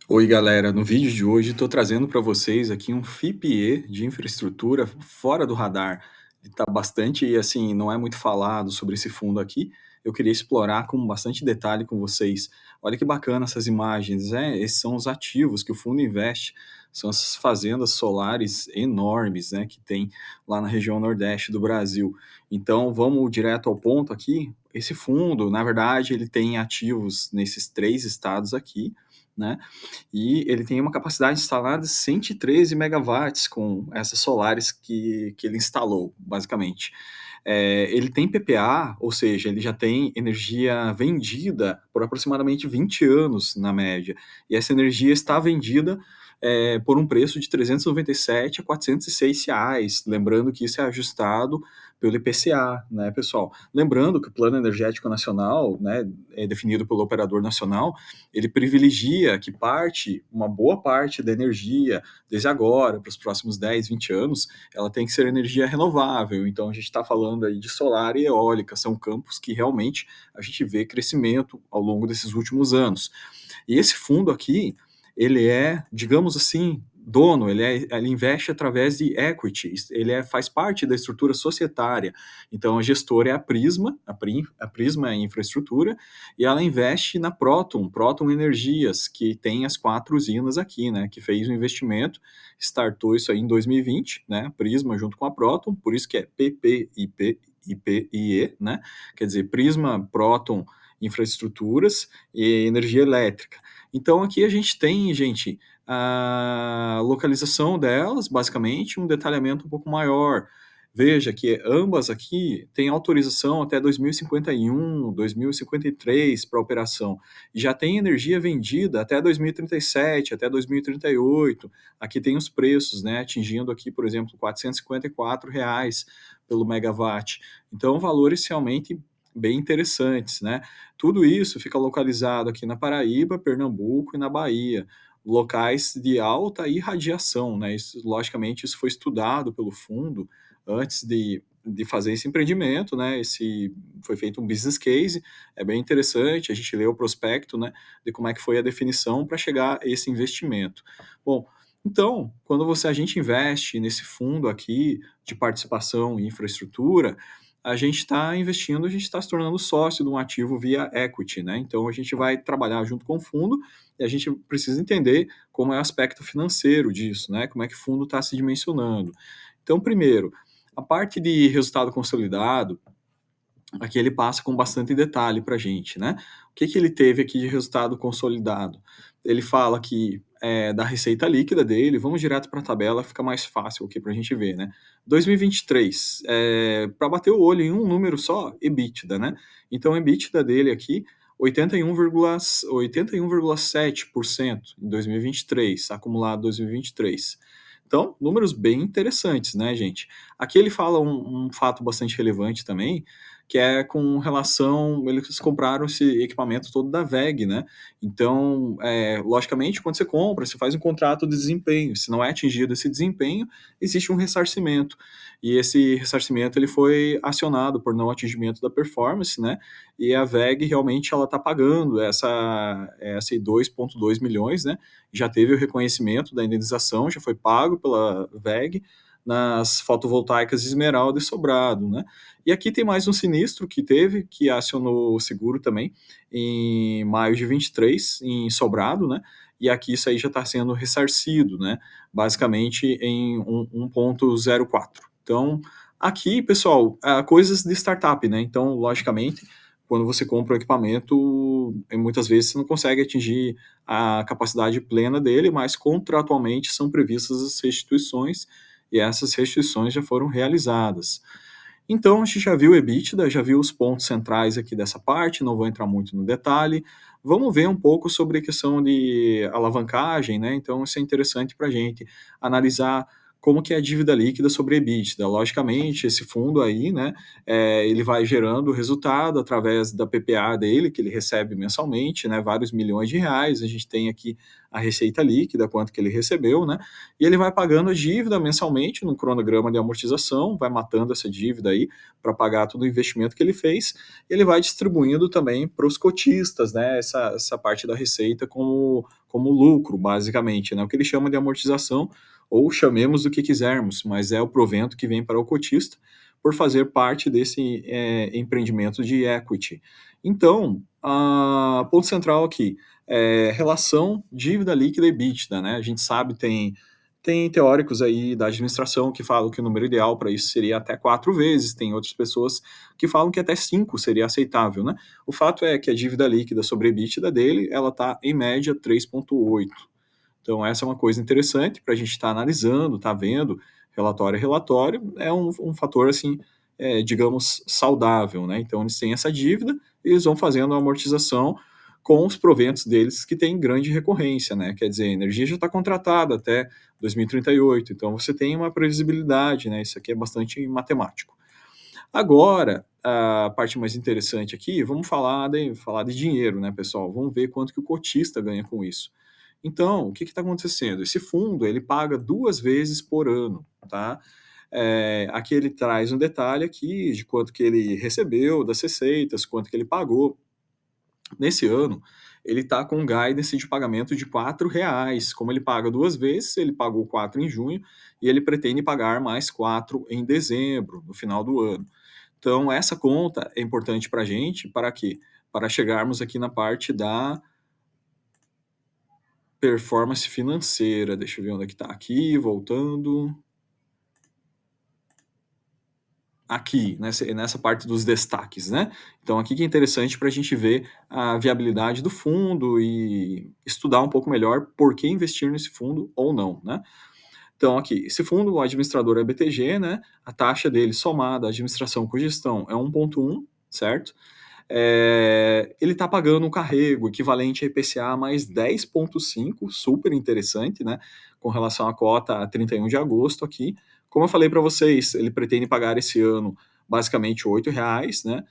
Oi, galera. No vídeo de hoje, estou trazendo para vocês aqui um FIPE de infraestrutura fora do radar. Está bastante, assim, não é muito falado sobre esse fundo aqui. Eu queria explorar com bastante detalhe com vocês. Olha que bacana essas imagens, né? Esses são os ativos que o fundo investe. São essas fazendas solares enormes, né, que tem lá na região nordeste do Brasil. Então, vamos direto ao ponto aqui. Esse fundo, na verdade, ele tem ativos nesses três estados aqui, né? E ele tem uma capacidade instalada de 113 megawatts com essas solares que ele instalou, basicamente. Ele tem PPA, ou seja, ele já tem energia vendida por aproximadamente 20 anos, na média. E essa energia está vendida por um preço de 397 a 406 reais. Lembrando que isso é ajustado pelo IPCA, né, pessoal? Lembrando que o Plano Energético Nacional, né, é definido pelo operador nacional, ele privilegia que uma boa parte da energia, desde agora, para os próximos 10, 20 anos, ela tem que ser energia renovável. Então, a gente está falando aí de solar e eólica, são campos que realmente a gente vê crescimento ao longo desses últimos anos. E esse fundo aqui, ele é, digamos assim, dono, ele investe através de equity, faz parte da estrutura societária. Então, a gestora é a Prisma, a Prisma é a infraestrutura, e ela investe na Proton Energias, que tem as 4 usinas aqui, né, que fez o investimento, startou isso aí em 2020, né, Prisma junto com a Proton, por isso que é PPIPIE, né, quer dizer, Prisma, Proton, Infraestruturas e Energia Elétrica. Então aqui a gente tem, gente, a localização delas, basicamente, um detalhamento um pouco maior. Veja que ambas aqui têm autorização até 2051, 2053 para operação. E já tem energia vendida até 2037, até 2038. Aqui tem os preços, né, atingindo aqui, por exemplo, R$ 454 reais pelo megawatt. Então, valores realmente bem interessantes, né? Tudo isso fica localizado aqui na Paraíba, Pernambuco e na Bahia, locais de alta irradiação, né? Isso, logicamente, isso foi estudado pelo fundo antes de fazer esse empreendimento, né? Foi feito um business case, é bem interessante, a gente lê o prospecto, né, de como é que foi a definição para chegar a esse investimento. Bom, então, quando a gente investe nesse fundo aqui de participação em infraestrutura, a gente está investindo, a gente está se tornando sócio de um ativo via equity, né? Então a gente vai trabalhar junto com o fundo e a gente precisa entender como é o aspecto financeiro disso, né? Como é que o fundo está se dimensionando. Então, primeiro, a parte de resultado consolidado, aqui ele passa com bastante detalhe para a gente, né? O que ele teve aqui de resultado consolidado? Ele fala que da receita líquida dele, vamos direto para a tabela, fica mais fácil aqui para a gente ver, né? 2023, para bater o olho em um número só, EBITDA, né? Então, o EBITDA dele aqui, 81,7% em 2023, acumulado 2023. Então, números bem interessantes, né, gente? Aqui ele fala um fato bastante relevante também, que é com relação, eles compraram esse equipamento todo da WEG, né? Então, logicamente, quando você compra, você faz um contrato de desempenho. Se não é atingido esse desempenho, existe um ressarcimento. E esse ressarcimento ele foi acionado por não atingimento da performance, né? E a WEG realmente ela está pagando essa 2,2 milhões, né? Já teve o reconhecimento da indenização, já foi pago pela WEG nas fotovoltaicas Esmeralda e Sobrado, né? E aqui tem mais um sinistro que teve, que acionou o seguro também, em maio de 23, em Sobrado, né? E aqui isso aí já está sendo ressarcido, né? Basicamente em 1,04. Então, aqui, pessoal, coisas de startup, né? Então, logicamente, quando você compra o equipamento, muitas vezes você não consegue atingir a capacidade plena dele, mas contratualmente são previstas as restituições e essas restituições já foram realizadas. Então, a gente já viu o EBITDA, já viu os pontos centrais aqui dessa parte, não vou entrar muito no detalhe. Vamos ver um pouco sobre a questão de alavancagem, né? Então, isso é interessante para a gente analisar como que é a dívida líquida sobre EBITDA. Logicamente, esse fundo aí, né, ele vai gerando resultado através da PPA dele, que ele recebe mensalmente, né, vários milhões de reais. A gente tem aqui a receita líquida, quanto que ele recebeu, né, e ele vai pagando a dívida mensalmente no cronograma de amortização, vai matando essa dívida aí para pagar todo o investimento que ele fez, e ele vai distribuindo também para os cotistas, né, essa parte da receita como lucro, basicamente, né, o que ele chama de amortização, ou chamemos do que quisermos, mas é o provento que vem para o cotista por fazer parte desse empreendimento de equity. Então, ponto central aqui, relação dívida líquida e EBITDA, né? A gente sabe, tem teóricos aí da administração que falam que o número ideal para isso seria até 4 vezes, tem outras pessoas que falam que até 5 seria aceitável, né? O fato é que a dívida líquida sobre a EBITDA dele, ela está em média 3,8. Então, essa é uma coisa interessante para a gente estar analisando, estar vendo relatório a relatório, é um fator, assim, digamos, saudável, né? Então, eles têm essa dívida e eles vão fazendo a amortização com os proventos deles que têm grande recorrência, né? Quer dizer, a energia já está contratada até 2038, então você tem uma previsibilidade, né? Isso aqui é bastante matemático. Agora, a parte mais interessante aqui, vamos falar de dinheiro, né, pessoal? Vamos ver quanto que o cotista ganha com isso. Então, o que está acontecendo? Esse fundo, ele paga 2 vezes por ano, tá? Aqui ele traz um detalhe aqui de quanto que ele recebeu das receitas, quanto que ele pagou. Nesse ano, ele está com um guidance de pagamento de R$ 4. Como ele paga 2 vezes, ele pagou 4 em junho e ele pretende pagar mais 4 em dezembro, no final do ano. Então, essa conta é importante para a gente, para quê? Para chegarmos aqui na parte da performance financeira. Deixa eu ver onde é que está aqui, voltando. Aqui, nessa parte dos destaques, né? Então, aqui que é interessante para a gente ver a viabilidade do fundo e estudar um pouco melhor por que investir nesse fundo ou não, né? Então, aqui, esse fundo, o administrador é BTG, né? A taxa dele somada à administração com gestão é 1,1, certo? Ele está pagando um carrego equivalente a IPCA mais 10,5, super interessante, né? Com relação à cota a 31 de agosto aqui. Como eu falei para vocês, ele pretende pagar esse ano basicamente R$ 8, né?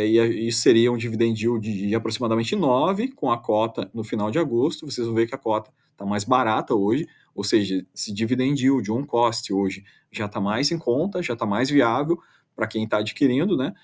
E isso seria um dividend yield de aproximadamente 9 com a cota no final de agosto. Vocês vão ver que a cota está mais barata hoje, ou seja, esse dividend yield, on cost hoje, já está mais em conta, já está mais viável para quem está adquirindo, né?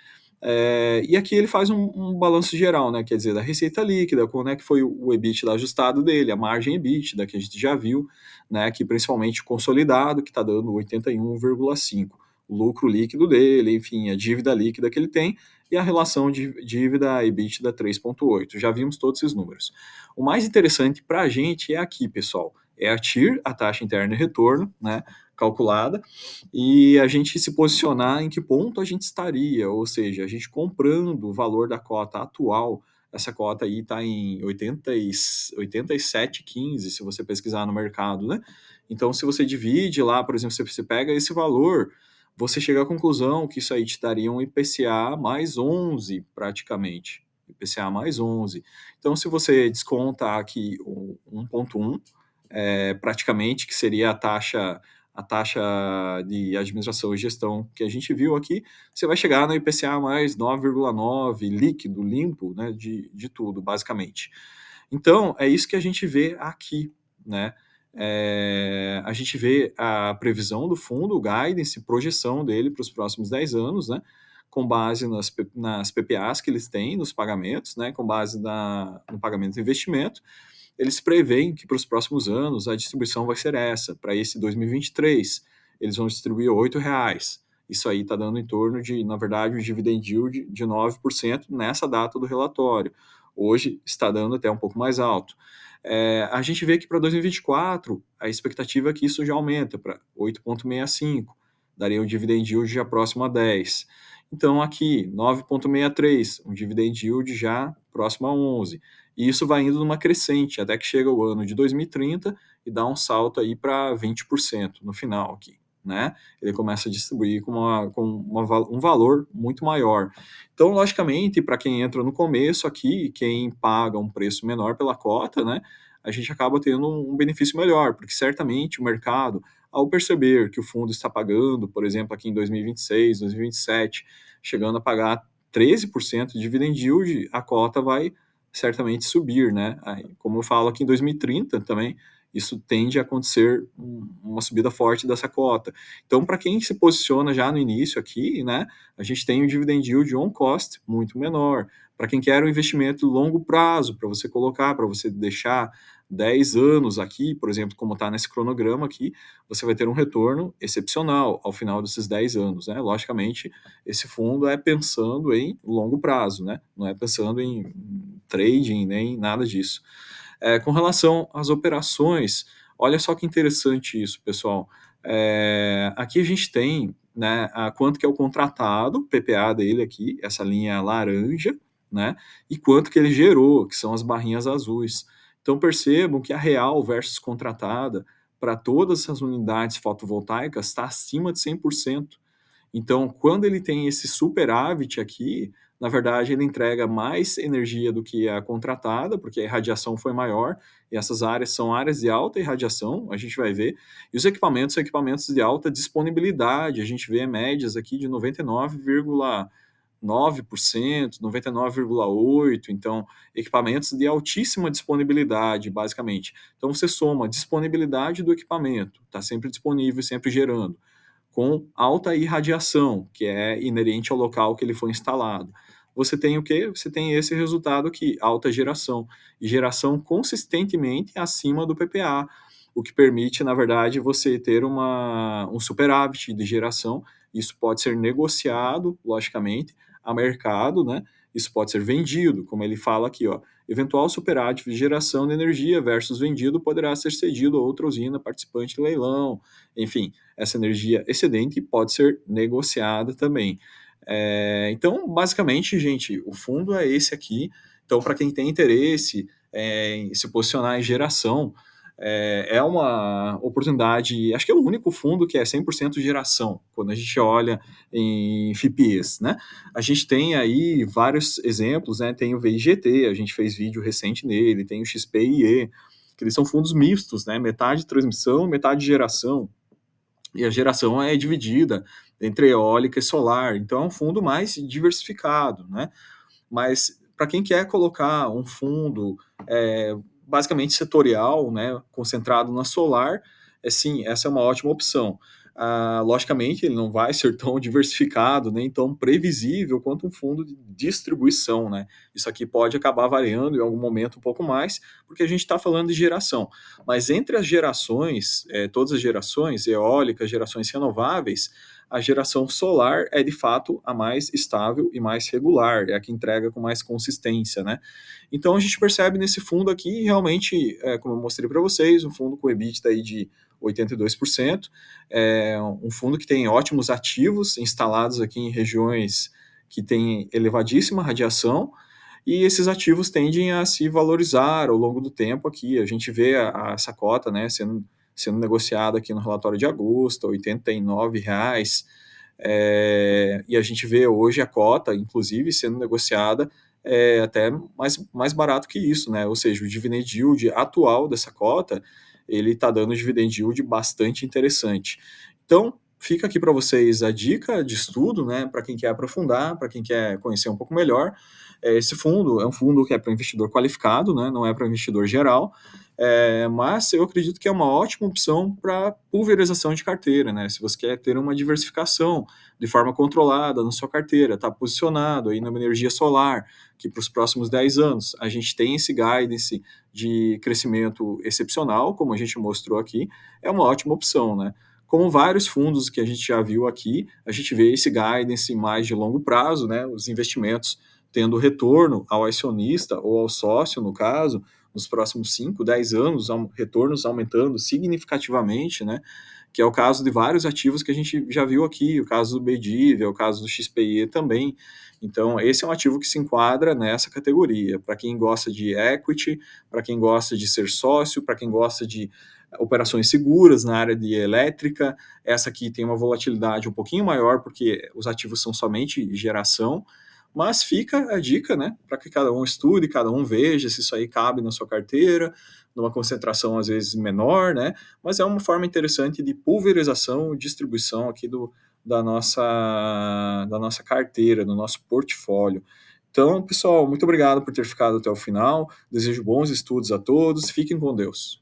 E aqui ele faz um balanço geral, né? Quer dizer, da receita líquida, como é que foi o EBITDA ajustado dele, a margem EBITDA, que a gente já viu, né? Que principalmente o consolidado, que está dando 81,5. O lucro líquido dele, enfim, a dívida líquida que ele tem e a relação de dívida EBITDA 3,8. Já vimos todos esses números. O mais interessante para a gente é aqui, pessoal, é a TIR, a taxa interna de retorno, né? Calculada, e a gente se posicionar em que ponto a gente estaria, ou seja, a gente comprando o valor da cota atual, essa cota aí está em 87,15, se você pesquisar no mercado, né? Então, se você divide lá, por exemplo, se você pega esse valor, você chega à conclusão que isso aí te daria um IPCA mais 11, praticamente. IPCA mais 11. Então, se você desconta aqui o 1,1, praticamente, que seria a taxa de administração e gestão que a gente viu aqui, você vai chegar no IPCA mais 9,9, líquido, limpo, né, de tudo, basicamente. Então, é isso que a gente vê aqui, né? A gente vê a previsão do fundo, o guidance, projeção dele para os próximos 10 anos, né? Com base nas PPAs que eles têm, nos pagamentos, né? Com base no pagamento de investimento, eles preveem que para os próximos anos a distribuição vai ser essa. Para esse 2023, eles vão distribuir R$ 8. Isso aí está dando em torno de, na verdade, um dividend yield de 9% nessa data do relatório. Hoje está dando até um pouco mais alto. A gente vê que para 2024, a expectativa é que isso já aumenta para 8,65, daria um dividend yield já próximo a 10. Então, aqui, 9,63, um dividend yield já próximo a 11. E isso vai indo numa crescente, até que chega o ano de 2030 e dá um salto aí para 20% no final aqui, né? Ele começa a distribuir um valor muito maior. Então, logicamente, para quem entra no começo aqui, quem paga um preço menor pela cota, né? A gente acaba tendo um benefício melhor, porque certamente o mercado, ao perceber que o fundo está pagando, por exemplo, aqui em 2026, 2027, chegando a pagar 13% de dividend yield, a cota vai certamente subir, né? Aí, como eu falo aqui em 2030 também, isso tende a acontecer uma subida forte dessa cota. Então, para quem se posiciona já no início aqui, né, a gente tem um dividend yield on cost muito menor. Para quem quer um investimento longo prazo, para você colocar, para você deixar 10 anos aqui, por exemplo, como está nesse cronograma aqui, você vai ter um retorno excepcional ao final desses 10 anos, né? Logicamente, esse fundo é pensando em longo prazo, né? Não é pensando em trading, nem nada disso. Com relação às operações, olha só que interessante isso, pessoal. Aqui a gente tem, né, quanto que é o contratado, o PPA dele aqui, essa linha laranja, né, e quanto que ele gerou, que são as barrinhas azuis. Então percebam que a real versus contratada para todas essas unidades fotovoltaicas está acima de 100%. Então, quando ele tem esse superávit aqui, na verdade, ele entrega mais energia do que a contratada, porque a irradiação foi maior, e essas áreas são áreas de alta irradiação, a gente vai ver. E os equipamentos são equipamentos de alta disponibilidade, a gente vê médias aqui de 99,9%, 99,8%, então, equipamentos de altíssima disponibilidade, basicamente. Então, você soma a disponibilidade do equipamento, está sempre disponível, sempre gerando, com alta irradiação, que é inerente ao local que ele foi instalado. Você tem o quê? Você tem esse resultado aqui, alta geração, e geração consistentemente acima do PPA, o que permite, na verdade, você ter um superávit de geração. Isso pode ser negociado, logicamente, a mercado, né? Isso pode ser vendido, como ele fala aqui, ó. Eventual superávit de geração de energia versus vendido poderá ser cedido a outra usina participante do leilão. Enfim, essa energia excedente pode ser negociada também. Então, basicamente, gente, o fundo é esse aqui. Então, para quem tem interesse em se posicionar em geração, é uma oportunidade, acho que é o único fundo que é 100% geração, quando a gente olha em FIPEs, né? A gente tem aí vários exemplos, né? Tem o VIGT, a gente fez vídeo recente nele, tem o XPIE, que eles são fundos mistos, né? Metade transmissão, metade geração, e a geração é dividida entre eólica e solar, então é um fundo mais diversificado, né? Mas para quem quer colocar um fundo basicamente setorial, né, concentrado na solar, sim, essa é uma ótima opção. Logicamente, ele não vai ser tão diversificado, nem tão previsível quanto um fundo de distribuição, né? Isso aqui pode acabar variando em algum momento um pouco mais, porque a gente está falando de geração. Mas entre as gerações, todas as gerações, eólicas, gerações renováveis, a geração solar é de fato a mais estável e mais regular, é a que entrega com mais consistência, né? Então a gente percebe nesse fundo aqui, realmente, como eu mostrei para vocês, um fundo com EBITDA aí de 82%, um fundo que tem ótimos ativos instalados aqui em regiões que têm elevadíssima radiação, e esses ativos tendem a se valorizar ao longo do tempo aqui. A gente vê essa cota, né, sendo negociada aqui no relatório de agosto, R$ 89, e a gente vê hoje a cota, inclusive, sendo negociada até mais barato que isso, né? Ou seja, o dividend yield atual dessa cota, ele está dando um dividend yield bastante interessante. Então, fica aqui para vocês a dica de estudo, né? Para quem quer aprofundar, para quem quer conhecer um pouco melhor. Esse fundo é um fundo que é para investidor qualificado, né? Não é para investidor geral. Mas eu acredito que é uma ótima opção para pulverização de carteira, né? Se você quer ter uma diversificação de forma controlada na sua carteira, está posicionado aí numa energia solar, que para os próximos 10 anos a gente tem esse guidance de crescimento excepcional, como a gente mostrou aqui, é uma ótima opção, né? Como vários fundos que a gente já viu aqui, a gente vê esse guidance mais de longo prazo, né? Os investimentos tendo retorno ao acionista ou ao sócio, no caso, nos próximos 5, 10 anos, retornos aumentando significativamente, né? Que é o caso de vários ativos que a gente já viu aqui, o caso do BDIV, o caso do XPE também. Então, esse é um ativo que se enquadra nessa categoria. Para quem gosta de equity, para quem gosta de ser sócio, para quem gosta de operações seguras na área de elétrica, essa aqui tem uma volatilidade um pouquinho maior, porque os ativos são somente geração, mas fica a dica, né, para que cada um estude, cada um veja se isso aí cabe na sua carteira, numa concentração às vezes menor, né, mas é uma forma interessante de pulverização e distribuição aqui da nossa carteira, do nosso portfólio. Então, pessoal, muito obrigado por ter ficado até o final, desejo bons estudos a todos, fiquem com Deus.